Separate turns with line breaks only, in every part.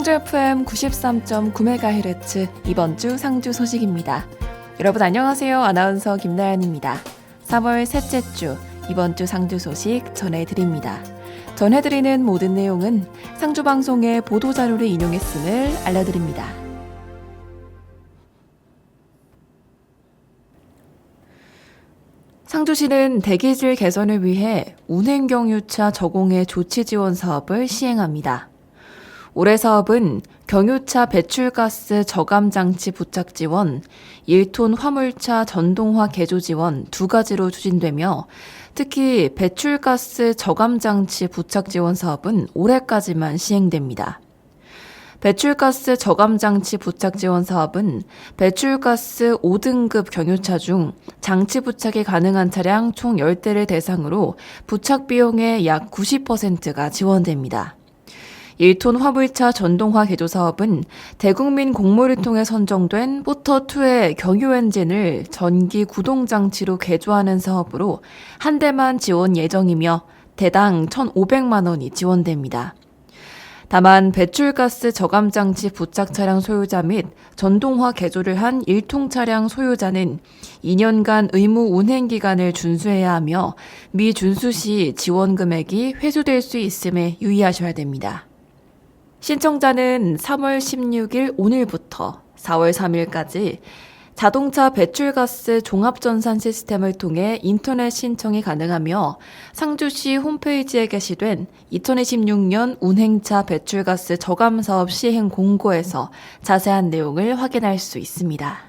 상주 FM 93.9MHz 이번 주 상주 소식입니다. 여러분 안녕하세요. 아나운서 김나연입니다. 3월 셋째 주 이번 주 상주 소식 전해드립니다. 전해드리는 모든 내용은 상주방송의 보도자료를 인용했음을 알려드립니다. 상주시는 대기질 개선을 위해 운행경유차 저공해 조치 지원 사업을 시행합니다. 올해 사업은 경유차 배출가스 저감장치 부착 지원, 1톤 화물차 전동화 개조 지원 두 가지로 추진되며 특히 배출가스 저감장치 부착 지원 사업은 올해까지만 시행됩니다. 배출가스 저감장치 부착 지원 사업은 배출가스 5등급 경유차 중 장치 부착이 가능한 차량 총 10대를 대상으로 부착 비용의 약 90%가 지원됩니다. 1톤 화물차 전동화 개조 사업은 대국민 공모를 통해 선정된 포터2의 경유 엔진을 전기 구동장치로 개조하는 사업으로 한 대만 지원 예정이며 대당 1,500만 원이 지원됩니다. 다만 배출가스 저감장치 부착 차량 소유자 및 전동화 개조를 한 1통 차량 소유자는 2년간 의무 운행 기간을 준수해야 하며 미준수 시 지원 금액이 회수될 수 있음에 유의하셔야 됩니다. 신청자는 3월 16일 오늘부터 4월 3일까지 자동차 배출가스 종합전산 시스템을 통해 인터넷 신청이 가능하며 상주시 홈페이지에 게시된 2026년 운행차 배출가스 저감사업 시행 공고에서 자세한 내용을 확인할 수 있습니다.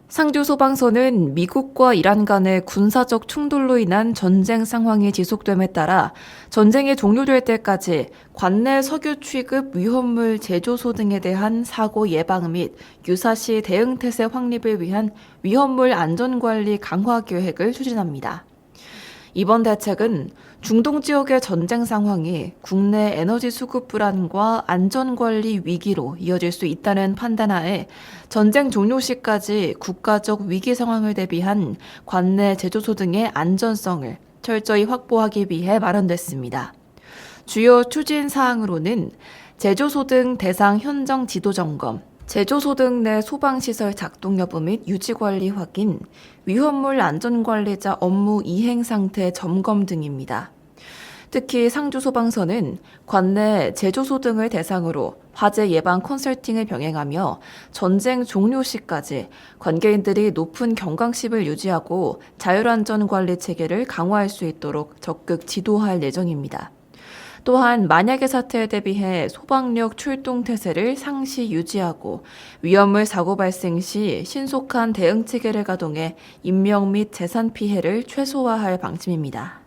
상주소방서는 미국과 이란 간의 군사적 충돌로 인한 전쟁 상황이 지속됨에 따라 전쟁이 종료될 때까지 관내 석유 취급 위험물 제조소 등에 대한 사고 예방 및 유사시 대응 태세 확립을 위한 위험물 안전관리 강화 계획을 추진합니다. 이번 대책은 중동 지역의 전쟁 상황이 국내 에너지 수급 불안과 안전관리 위기로 이어질 수 있다는 판단하에 전쟁 종료 시까지 국가적 위기 상황을 대비한 관내 제조소 등의 안전성을 철저히 확보하기 위해 마련됐습니다. 주요 추진 사항으로는 제조소 등 대상 현장 지도 점검, 제조소 등 내 소방시설 작동 여부 및 유지관리 확인, 위험물 안전관리자 업무 이행 상태 점검 등입니다. 특히 상주소방서는 관내 제조소 등을 대상으로 화재 예방 컨설팅을 병행하며 전쟁 종료 시까지 관계인들이 높은 경각심을 유지하고 자율안전관리 체계를 강화할 수 있도록 적극 지도할 예정입니다. 또한 만약의 사태에 대비해 소방력 출동 태세를 상시 유지하고 위험물 사고 발생 시 신속한 대응 체계를 가동해 인명 및 재산 피해를 최소화할 방침입니다.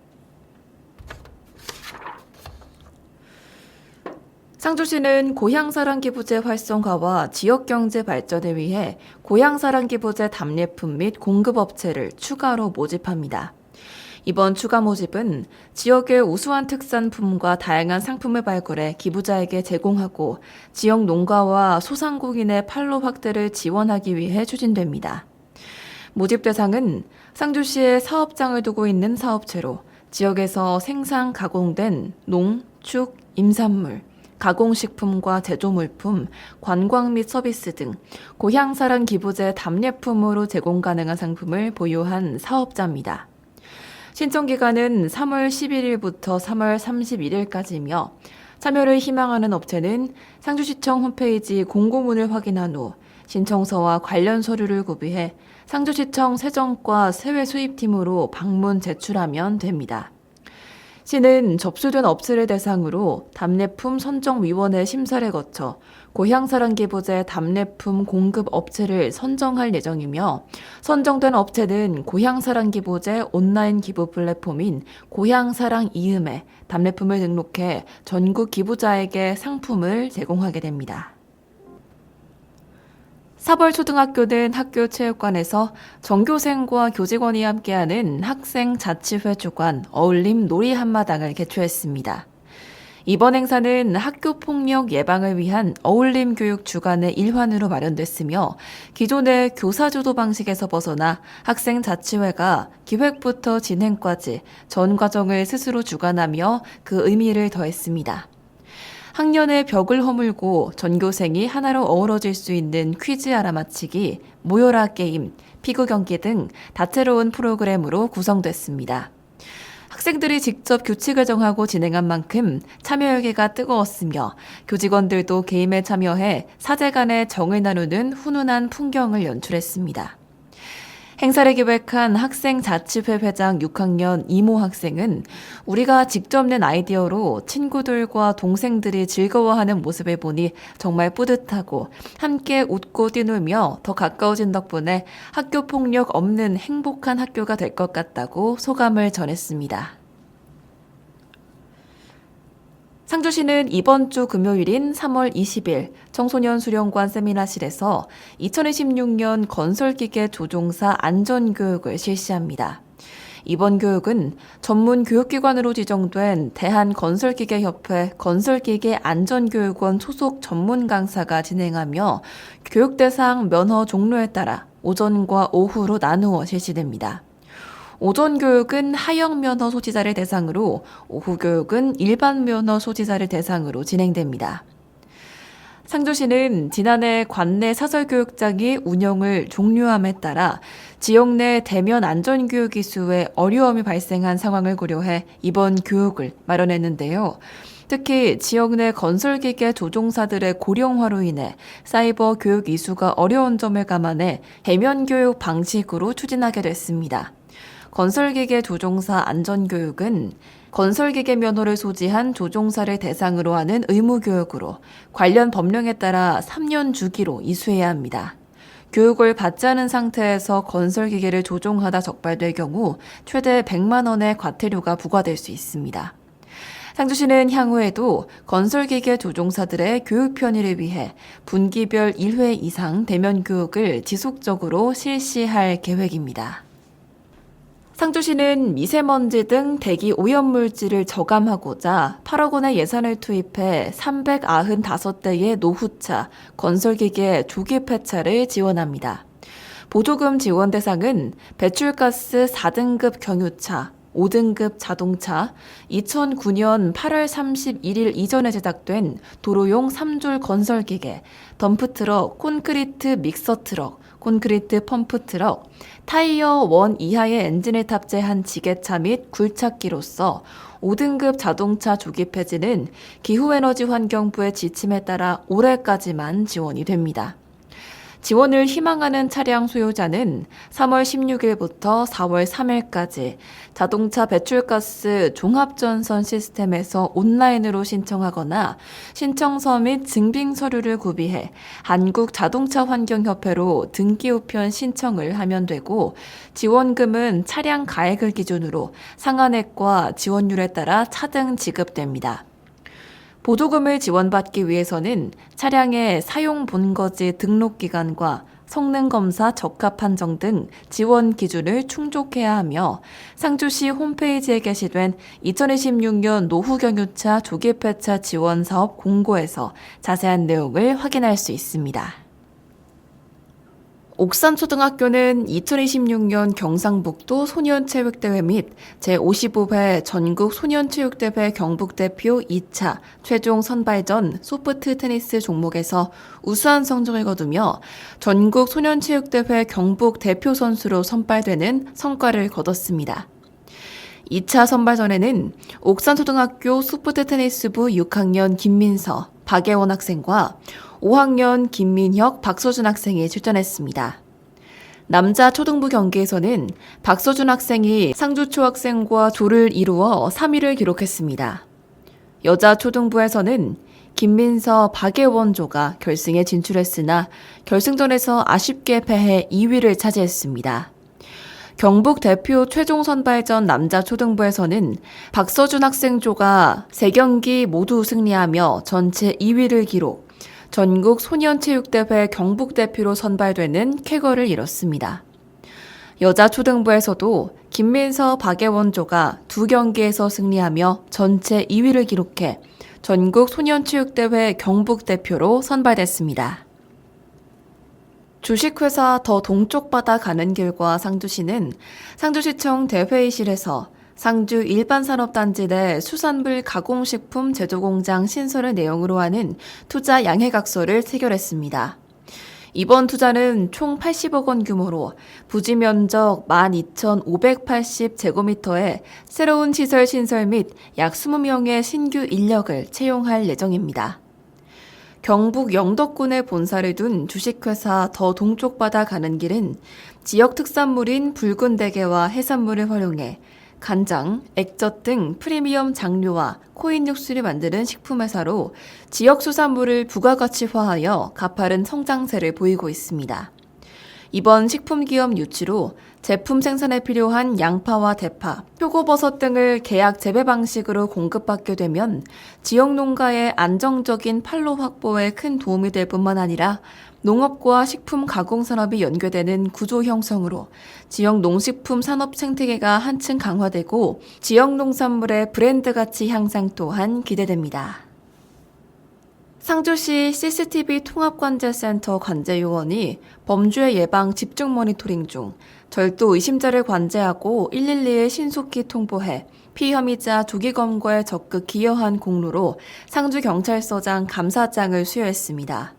상주시는 고향사랑기부제 활성화와 지역경제 발전을 위해 고향사랑기부제 답례품 및 공급업체를 추가로 모집합니다. 이번 추가 모집은 지역의 우수한 특산품과 다양한 상품을 발굴해 기부자에게 제공하고 지역 농가와 소상공인의 판로 확대를 지원하기 위해 추진됩니다. 모집 대상은 상주시에 사업장을 두고 있는 사업체로 지역에서 생산 가공된 농, 축, 임산물, 가공식품과 제조물품, 관광 및 서비스 등 고향사랑 기부제 답례품으로 제공 가능한 상품을 보유한 사업자입니다. 신청 기간은 3월 11일부터 3월 31일까지이며 참여를 희망하는 업체는 상주시청 홈페이지 공고문을 확인한 후 신청서와 관련 서류를 구비해 상주시청 세정과 세외 수입팀으로 방문 제출하면 됩니다. 시는 접수된 업체를 대상으로 답례품 선정위원회 심사를 거쳐 고향사랑기부제 답례품 공급 업체를 선정할 예정이며 선정된 업체는 고향사랑기부제 온라인 기부 플랫폼인 고향사랑 이음에 답례품을 등록해 전국 기부자에게 상품을 제공하게 됩니다. 사벌초등학교는 학교 체육관에서 전교생과 교직원이 함께하는 학생 자치회 주관 어울림 놀이 한마당을 개최했습니다. 이번 행사는 학교폭력 예방을 위한 어울림 교육 주간의 일환으로 마련됐으며 기존의 교사주도 방식에서 벗어나 학생 자치회가 기획부터 진행까지 전 과정을 스스로 주관하며 그 의미를 더했습니다. 학년의 벽을 허물고 전교생이 하나로 어우러질 수 있는 퀴즈 알아맞히기, 모여라 게임, 피구 경기 등 다채로운 프로그램으로 구성됐습니다. 학생들이 직접 규칙을 정하고 진행한 만큼 참여 열기가 뜨거웠으며 교직원들도 게임에 참여해 사제 간의 정을 나누는 훈훈한 풍경을 연출했습니다. 행사를 기획한 학생자치회 회장 6학년 이모 학생은 우리가 직접 낸 아이디어로 친구들과 동생들이 즐거워하는 모습을 보니 정말 뿌듯하고 함께 웃고 뛰놀며 더 가까워진 덕분에 학교 폭력 없는 행복한 학교가 될 것 같다고 소감을 전했습니다. 상주시는 이번 주 금요일인 3월 20일 청소년 수련관 세미나실에서 2026년 건설기계 조종사 안전교육을 실시합니다. 이번 교육은 전문 교육기관으로 지정된 대한건설기계협회 건설기계안전교육원 소속 전문 강사가 진행하며 교육 대상 면허 종류에 따라 오전과 오후로 나누어 실시됩니다. 오전 교육은 하역 면허 소지자를 대상으로, 오후 교육은 일반 면허 소지자를 대상으로 진행됩니다. 상주시는 지난해 관내 사설교육장이 운영을 종료함에 따라 지역 내 대면 안전교육 이수에 어려움이 발생한 상황을 고려해 이번 교육을 마련했는데요. 특히 지역 내 건설기계 조종사들의 고령화로 인해 사이버 교육 이수가 어려운 점을 감안해 대면 교육 방식으로 추진하게 됐습니다. 건설기계 조종사 안전교육은 건설기계 면허를 소지한 조종사를 대상으로 하는 의무교육으로 관련 법령에 따라 3년 주기로 이수해야 합니다. 교육을 받지 않은 상태에서 건설기계를 조종하다 적발될 경우 최대 100만 원의 과태료가 부과될 수 있습니다. 상주시는 향후에도 건설기계 조종사들의 교육 편의를 위해 분기별 1회 이상 대면 교육을 지속적으로 실시할 계획입니다. 상주시는 미세먼지 등 대기 오염물질을 저감하고자 8억 원의 예산을 투입해 395대의 노후차, 건설기계 조기 폐차를 지원합니다. 보조금 지원 대상은 배출가스 4등급 경유차, 5등급 자동차, 2009년 8월 31일 이전에 제작된 도로용 3줄 건설기계, 덤프트럭, 콘크리트 믹서트럭, 콘크리트 펌프트럭, 타이어 1 이하의 엔진을 탑재한 지게차 및 굴착기로서 5등급 자동차 조기 폐지는 기후에너지 환경부의 지침에 따라 올해까지만 지원이 됩니다. 지원을 희망하는 차량 소유자는 3월 16일부터 4월 3일까지 자동차 배출가스 종합전선 시스템에서 온라인으로 신청하거나 신청서 및 증빙 서류를 구비해 한국자동차환경협회로 등기우편 신청을 하면 되고 지원금은 차량 가액을 기준으로 상한액과 지원율에 따라 차등 지급됩니다. 보조금을 지원받기 위해서는 차량의 사용 본거지 등록 기간과 성능검사 적합 판정 등 지원 기준을 충족해야 하며 상주시 홈페이지에 게시된 2026년 노후경유차 조기 폐차 지원 사업 공고에서 자세한 내용을 확인할 수 있습니다. 옥산초등학교는 2026년 경상북도 소년체육대회 및 제55회 전국 소년체육대회 경북대표 2차 최종 선발전 소프트 테니스 종목에서 우수한 성적을 거두며 전국 소년체육대회 경북 대표 선수로 선발되는 성과를 거뒀습니다. 2차 선발전에는 옥산초등학교 소프트 테니스부 6학년 김민서, 박예원 학생과 5학년 김민혁, 박서준 학생이 출전했습니다. 남자 초등부 경기에서는 박서준 학생이 상주초 학생과 조를 이루어 3위를 기록했습니다. 여자 초등부에서는 김민서, 박예원 조가 결승에 진출했으나 결승전에서 아쉽게 패해 2위를 차지했습니다. 경북 대표 최종 선발전 남자 초등부에서는 박서준 학생조가 3경기 모두 승리하며 전체 2위를 기록, 전국 소년체육대회 경북대표로 선발되는 쾌거를 이뤘습니다. 여자 초등부에서도 김민서, 박예원조가 2경기에서 승리하며 전체 2위를 기록해 전국 소년체육대회 경북대표로 선발됐습니다. 주식회사 더 동쪽바다 가는 길과 상주시는 상주시청 대회의실에서 상주 일반산업단지 내 수산물 가공식품 제조공장 신설을 내용으로 하는 투자 양해각서를 체결했습니다. 이번 투자는 총 80억 원 규모로 부지 면적 12,580제곱미터의 새로운 시설 신설 및 약 20명의 신규 인력을 채용할 예정입니다. 경북 영덕군에 본사를 둔 주식회사 더 동쪽바다 가는 길은 지역 특산물인 붉은 대게와 해산물을 활용해 간장, 액젓 등 프리미엄 장류와 코인 육수를 만드는 식품회사로 지역 수산물을 부가가치화하여 가파른 성장세를 보이고 있습니다. 이번 식품기업 유치로 제품 생산에 필요한 양파와 대파, 표고버섯 등을 계약 재배 방식으로 공급받게 되면 지역 농가의 안정적인 판로 확보에 큰 도움이 될 뿐만 아니라 농업과 식품 가공산업이 연계되는 구조 형성으로 지역 농식품 산업 생태계가 한층 강화되고 지역 농산물의 브랜드 가치 향상 또한 기대됩니다. 상주시 CCTV 통합관제센터 관제요원이 범죄 예방 집중 모니터링 중 절도 의심자를 관제하고 112에 신속히 통보해 피혐의자 조기 검거에 적극 기여한 공로로 상주경찰서장 감사장을 수여했습니다.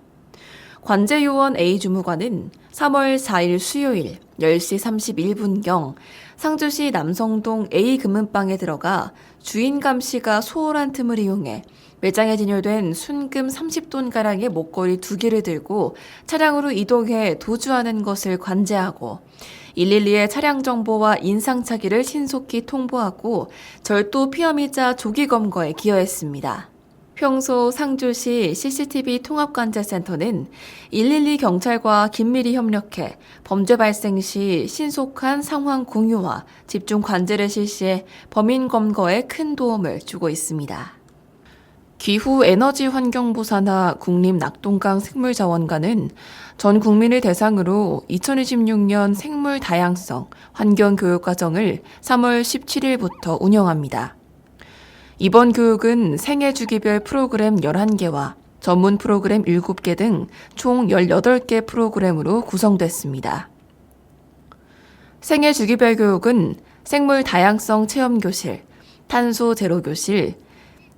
관제요원 A 주무관은 3월 4일 수요일 10시 31분경 상주시 남성동 A 금은방에 들어가 주인 감씨가 소홀한 틈을 이용해 매장에 진열된 순금 30돈가량의 목걸이 2개를 들고 차량으로 이동해 도주하는 것을 관제하고 112의 차량 정보와 인상착의를 신속히 통보하고 절도 피혐의자 조기 검거에 기여했습니다. 평소 상주시 CCTV 통합관제센터는 112 경찰과 긴밀히 협력해 범죄 발생 시 신속한 상황 공유와 집중 관제를 실시해 범인 검거에 큰 도움을 주고 있습니다. 기후에너지환경부 산하 국립낙동강 생물자원관은 전 국민을 대상으로 2026년 생물 다양성 환경교육과정을 3월 17일부터 운영합니다. 이번 교육은 생애주기별 프로그램 11개와 전문 프로그램 7개 등 총 18개 프로그램으로 구성됐습니다. 생애주기별 교육은 생물 다양성 체험교실, 탄소 제로 교실,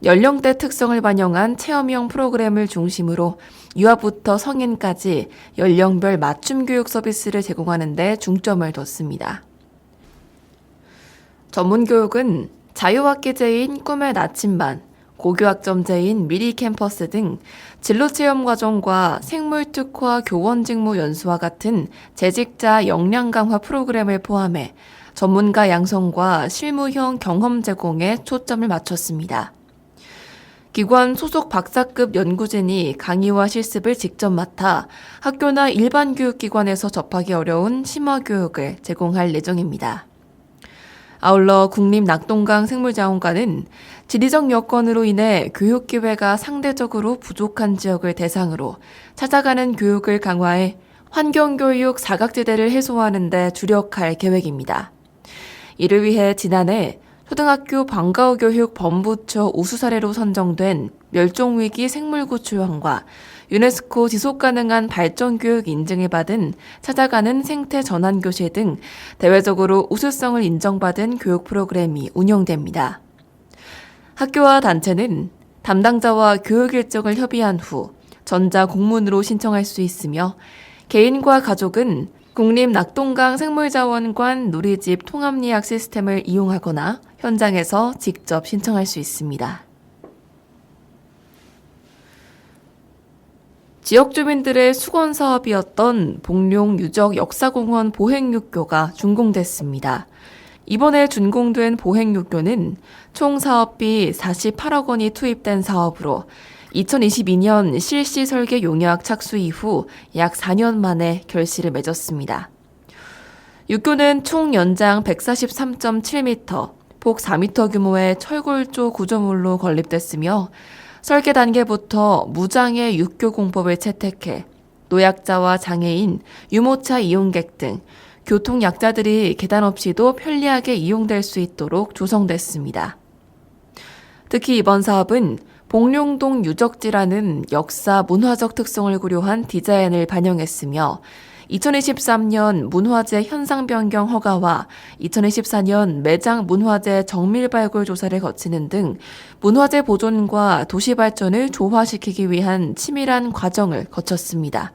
연령대 특성을 반영한 체험형 프로그램을 중심으로 유아부터 성인까지 연령별 맞춤 교육 서비스를 제공하는 데 중점을 뒀습니다. 전문 교육은 자유학기제인 꿈의 나침반, 고교학점제인 미리 캠퍼스 등 진로체험 과정과 생물특화 교원직무 연수와 같은 재직자 역량 강화 프로그램을 포함해 전문가 양성과 실무형 경험 제공에 초점을 맞췄습니다. 기관 소속 박사급 연구진이 강의와 실습을 직접 맡아 학교나 일반 교육기관에서 접하기 어려운 심화교육을 제공할 예정입니다. 아울러 국립낙동강 생물자원관은 지리적 여건으로 인해 교육 기회가 상대적으로 부족한 지역을 대상으로 찾아가는 교육을 강화해 환경교육 사각지대를 해소하는 데 주력할 계획입니다. 이를 위해 지난해 초등학교 방과후 교육 범부처 우수 사례로 선정된 멸종위기 생물구조형과 유네스코 지속가능한 발전교육 인증을 받은 찾아가는 생태전환교실 등 대외적으로 우수성을 인정받은 교육 프로그램이 운영됩니다. 학교와 단체는 담당자와 교육 일정을 협의한 후 전자공문으로 신청할 수 있으며 개인과 가족은 국립낙동강 생물자원관 누리집 통합예약 시스템을 이용하거나 현장에서 직접 신청할 수 있습니다. 지역 주민들의 수건 사업이었던 복룡 유적 역사공원 보행육교가 준공됐습니다. 이번에 준공된 보행육교는 총 사업비 48억 원이 투입된 사업으로 2022년 실시 설계 용역 착수 이후 약 4년 만에 결실을 맺었습니다. 육교는 총 연장 143.7m, 폭 4m 규모의 철골조 구조물로 건립됐으며 설계 단계부터 무장애 육교 공법을 채택해 노약자와 장애인, 유모차 이용객 등 교통약자들이 계단 없이도 편리하게 이용될 수 있도록 조성됐습니다. 특히 이번 사업은 복룡동 유적지라는 역사 문화적 특성을 고려한 디자인을 반영했으며 2023년 문화재 현상 변경 허가와 2024년 매장 문화재 정밀 발굴 조사를 거치는 등 문화재 보존과 도시 발전을 조화시키기 위한 치밀한 과정을 거쳤습니다.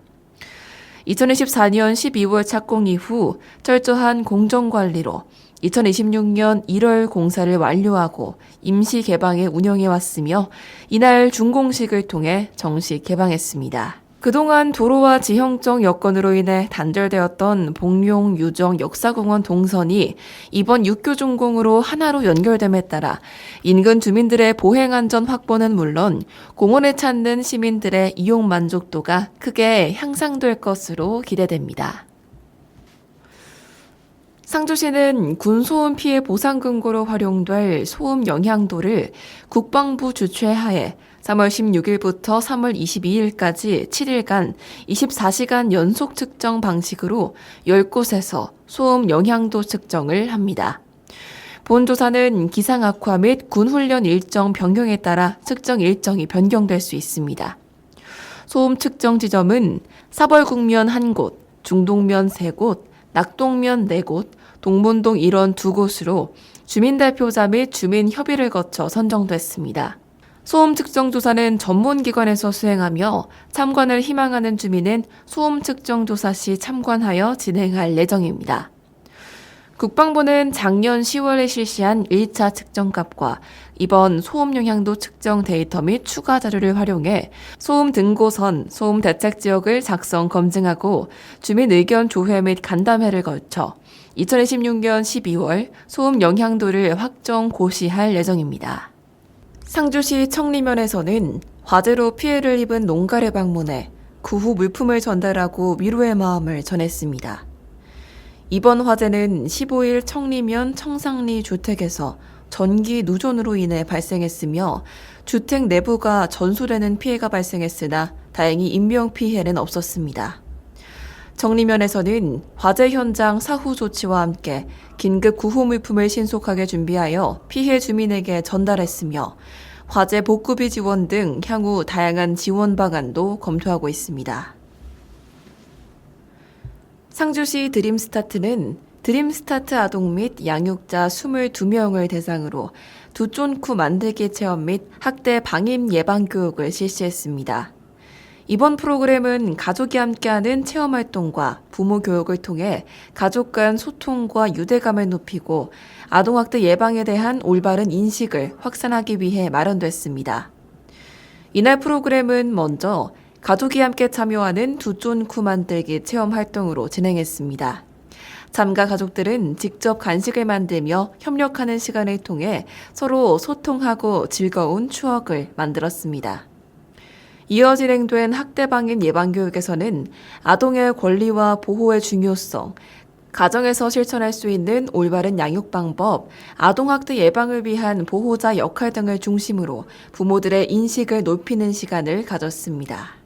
2024년 12월 착공 이후 철저한 공정관리로 2026년 1월 공사를 완료하고 임시 개방에 운영해왔으며 이날 준공식을 통해 정식 개방했습니다. 그동안 도로와 지형적 여건으로 인해 단절되었던 복룡 유정 역사공원 동선이 이번 육교 준공으로 하나로 연결됨에 따라 인근 주민들의 보행안전 확보는 물론 공원을 찾는 시민들의 이용 만족도가 크게 향상될 것으로 기대됩니다. 상주시는 군소음 피해 보상금고로 활용될 소음 영향도를 국방부 주최하에 3월 16일부터 3월 22일까지 7일간 24시간 연속 측정 방식으로 10곳에서 소음 영향도 측정을 합니다. 본 조사는 기상 악화 및 군 훈련 일정 변경에 따라 측정 일정이 변경될 수 있습니다. 소음 측정 지점은 사벌국면 1곳, 중동면 3곳, 낙동면 4곳, 동문동 일원 2곳으로 주민대표자 및 주민협의를 거쳐 선정됐습니다. 소음 측정 조사는 전문기관에서 수행하며 참관을 희망하는 주민은 소음 측정 조사 시 참관하여 진행할 예정입니다. 국방부는 작년 10월에 실시한 1차 측정값과 이번 소음 영향도 측정 데이터 및 추가 자료를 활용해 소음 등고선, 소음 대책 지역을 작성 검증하고 주민 의견 조회 및 간담회를 거쳐 2026년 12월 소음 영향도를 확정 고시할 예정입니다. 상주시 청리면에서는 화재로 피해를 입은 농가를 방문해 그 후 물품을 전달하고 위로의 마음을 전했습니다. 이번 화재는 15일 청리면 청상리 주택에서 전기 누전으로 인해 발생했으며 주택 내부가 전소되는 피해가 발생했으나 다행히 인명피해는 없었습니다. 청리면에서는 화재 현장 사후 조치와 함께 긴급 구호 물품을 신속하게 준비하여 피해 주민에게 전달했으며 화재 복구비 지원 등 향후 다양한 지원 방안도 검토하고 있습니다. 상주시 드림스타트는 드림스타트 아동 및 양육자 22명을 대상으로 두쫀쿠 만들기 체험 및 학대 방임 예방 교육을 실시했습니다. 이번 프로그램은 가족이 함께하는 체험활동과 부모 교육을 통해 가족 간 소통과 유대감을 높이고 아동학대 예방에 대한 올바른 인식을 확산하기 위해 마련됐습니다. 이날 프로그램은 먼저 가족이 함께 참여하는 두쫀쿠 만들기 체험 활동으로 진행했습니다. 참가 가족들은 직접 간식을 만들며 협력하는 시간을 통해 서로 소통하고 즐거운 추억을 만들었습니다. 이어 진행된 학대방임 예방교육에서는 아동의 권리와 보호의 중요성, 가정에서 실천할 수 있는 올바른 양육 방법, 아동학대 예방을 위한 보호자 역할 등을 중심으로 부모들의 인식을 높이는 시간을 가졌습니다.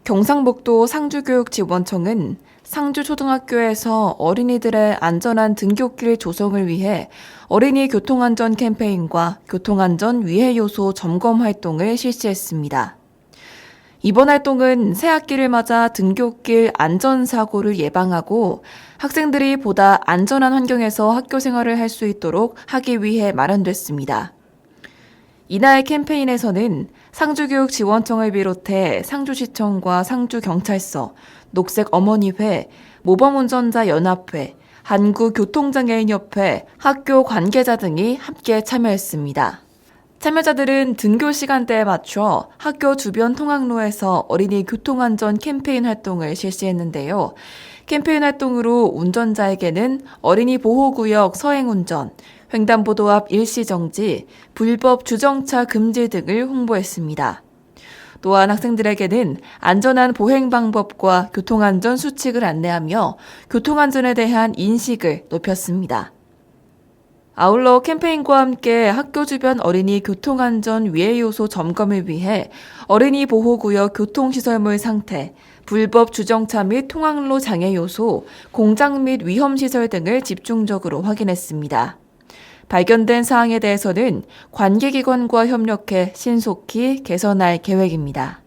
경상북도 상주교육지원청은 상주초등학교에서 어린이들의 안전한 등굣길 조성을 위해 어린이 교통안전 캠페인과 교통안전 위해 요소 점검 활동을 실시했습니다. 이번 활동은 새학기를 맞아 등굣길 안전사고를 예방하고 학생들이 보다 안전한 환경에서 학교 생활을 할 수 있도록 하기 위해 마련됐습니다. 이날 캠페인에서는 상주교육지원청을 비롯해 상주시청과 상주경찰서, 녹색어머니회, 모범운전자연합회, 한국교통장애인협회, 학교 관계자 등이 함께 참여했습니다. 참여자들은 등교 시간대에 맞춰 학교 주변 통학로에서 어린이 교통안전 캠페인 활동을 실시했는데요. 캠페인 활동으로 운전자에게는 어린이 보호구역 서행운전, 횡단보도 앞 일시정지, 불법 주정차 금지 등을 홍보했습니다. 또한 학생들에게는 안전한 보행 방법과 교통안전 수칙을 안내하며 교통안전에 대한 인식을 높였습니다. 아울러 캠페인과 함께 학교 주변 어린이 교통안전 위해 요소 점검을 위해 어린이 보호구역 교통시설물 상태, 불법 주정차 및 통학로 장애 요소, 공장 및 위험시설 등을 집중적으로 확인했습니다. 발견된 사항에 대해서는 관계기관과 협력해 신속히 개선할 계획입니다.